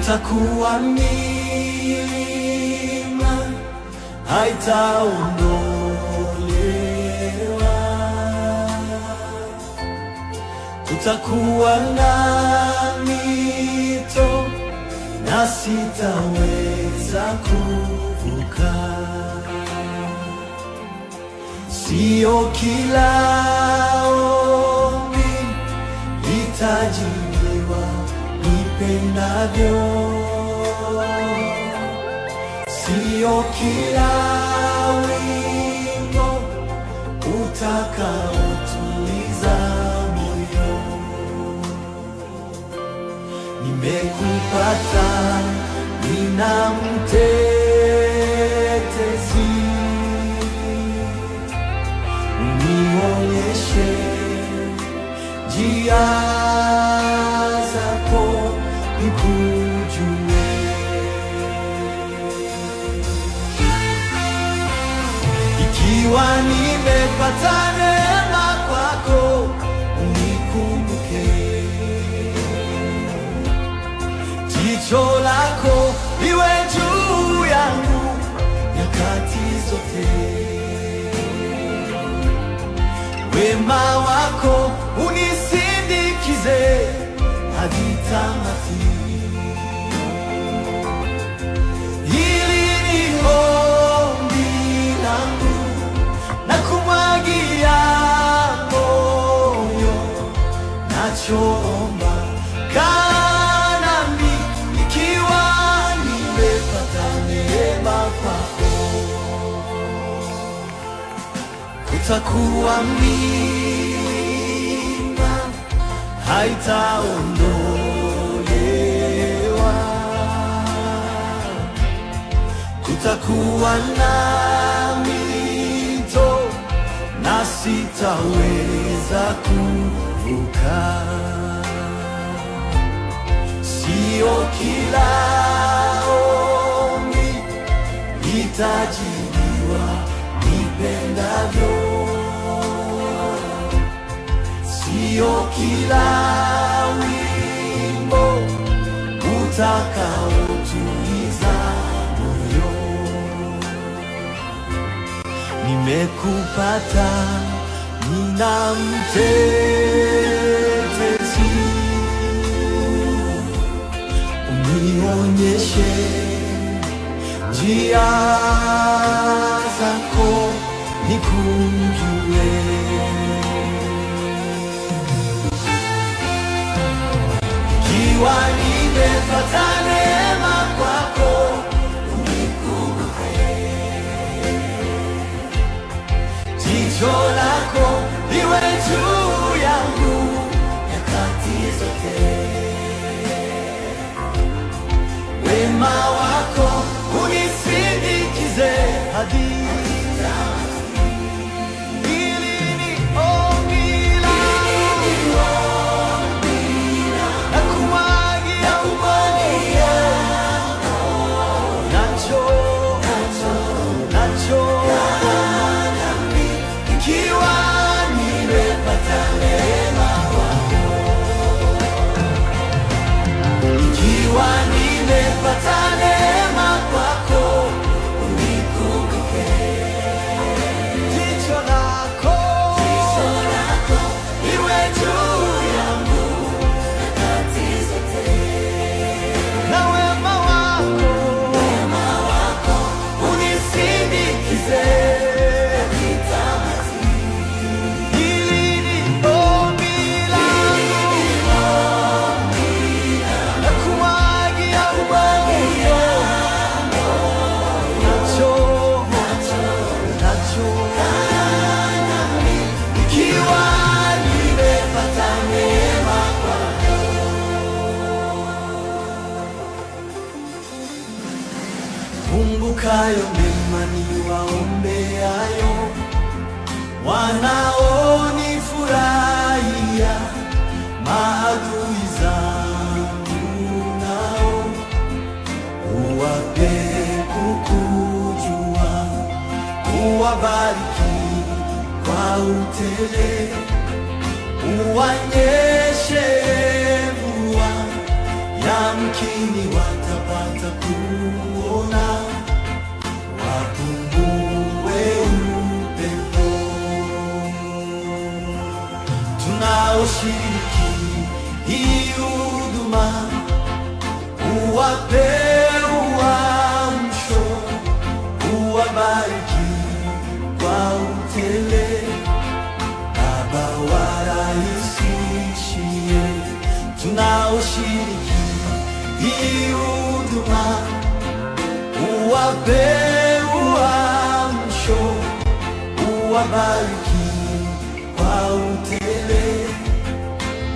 kutakuwa milima haitaondolewa, kutakuwa na mito na sitaweza kuvuka. Sio kila ombi litajibiwa nipendavyo, sio kila wimbo utakaotuliza moyo. Nimekupata, nina mtetezi, unionyeshe njia zako nikujue. Ikiwa nimepata neema kwako, unikumbuke. Jicho lako liwe juu yangu nyakati zote, wema wako unisindikize hadi tamati. Hili ni ombi langu, na kumwagia moyo, nachoomba kaa nami, ikiwa nimepata neema kwako. Kutakuwa milima haitaondolewa, kutakuwa na mito na sitaweza kuvuka. Sio kila ombi litajibiwa nipendavyo, sio kila wimbo utakaotuliza moyo. Nimekupata, nina mtetezi, unionyeshe njia zako nikujue. Ikiwa nimepata neema kwako, unikumbuke. Jicho lako liwe juu yangu nyakati zote, wema wako unisindikize hadi kumbukayo mema niwaombeayo, wanaonifurahia maadui zangu, nao uwape kukujua, uwabariki kwa utele, uwanyeshe mvua ya yamkini watapata kuona, wakumbuke upendo. Tunaoshiriki hii huduma, uwape uamsho, uwabariki kwa utele. Baba warahisishie tunaoshiriki hii huduma, uwape uamsho, uwabariki kwa utele.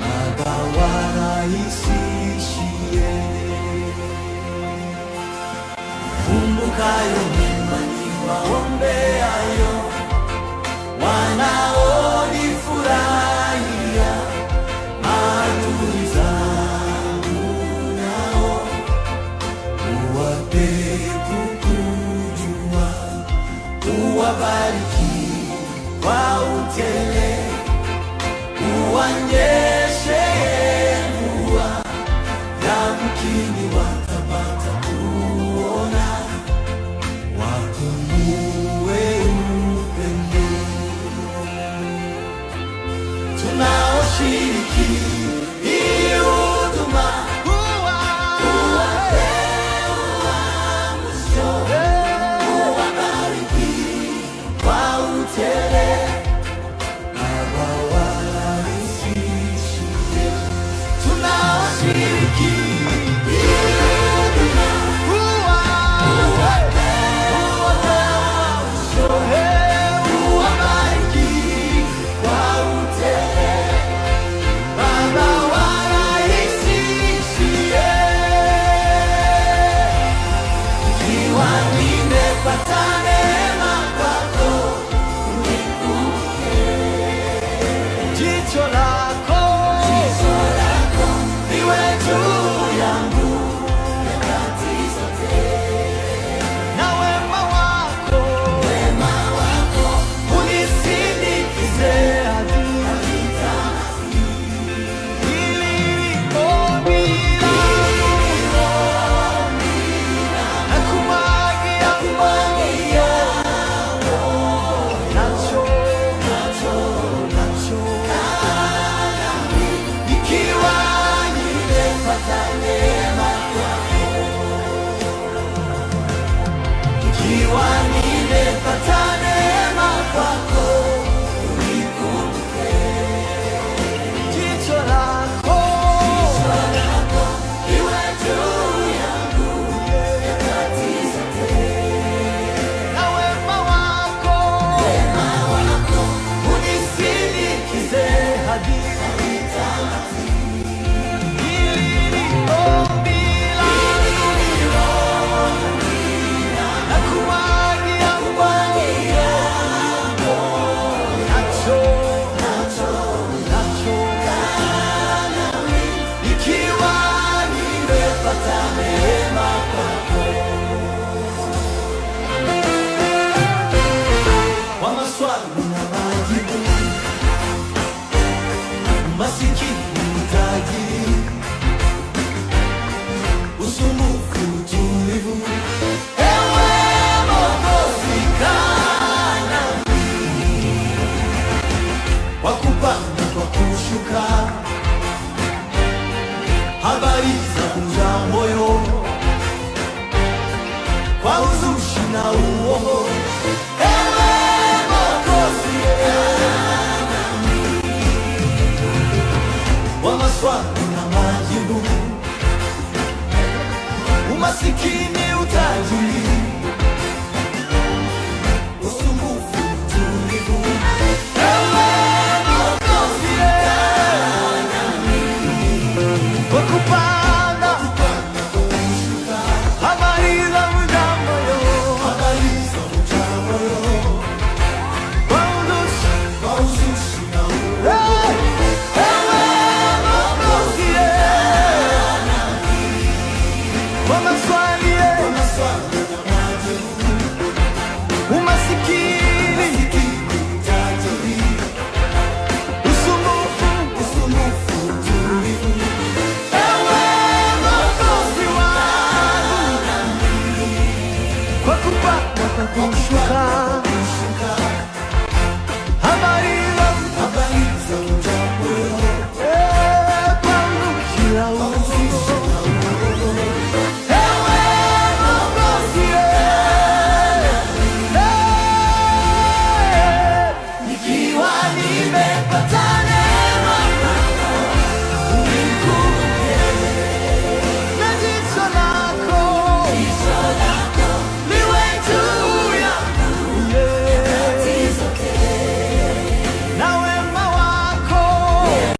Baba warahisishie. Kumbukayo mema niwaombeayo, wanaonifurahia, maadui zangu nao uwape kukujua, uwabariki kwa utele, uwanyeshe mvua, yamkini watapata kuona, wakumbuke upendo. Tunaoshiriki hii huduma, uwape uamsho, uwabariki kwa utele. Baba warahisishie tunaoshiriki hii huduma, uwape uamsho, uwabariki kwa utele. Baba warahisishie. Ikiwa nimepata neema kwako, unikumbuke. Jicho lako liwe juu yangu nyakati zote, na wema wako unisindikize hadi ikiwa nimepata neema kwako, unikumbuke. Jicho lako liwe juu yangu nyakati zote, na wema wako unisindikize hadi tamati. Hili ni ombi langu, nakuagia nacho ikiwa nimepata neema kwako. Kwa maswali na majibu, masikini utajiri, usumbufu utulivu, ewe Mwokozi kaa nami. Kwa kupanda kwa kushuka, habari za kuja moyo, kwa uzushi na uongo, ewe Mwokozi kaa nami. Kwa maswali na majibu, umasikini utajiri, usumbufu utulivu, ewe Mwokozi kaa nami. Kwa kupanda habari za kuja moyo, kwa uzushi na uongo, ewe Mwokozi kaa nami. Kwa maswali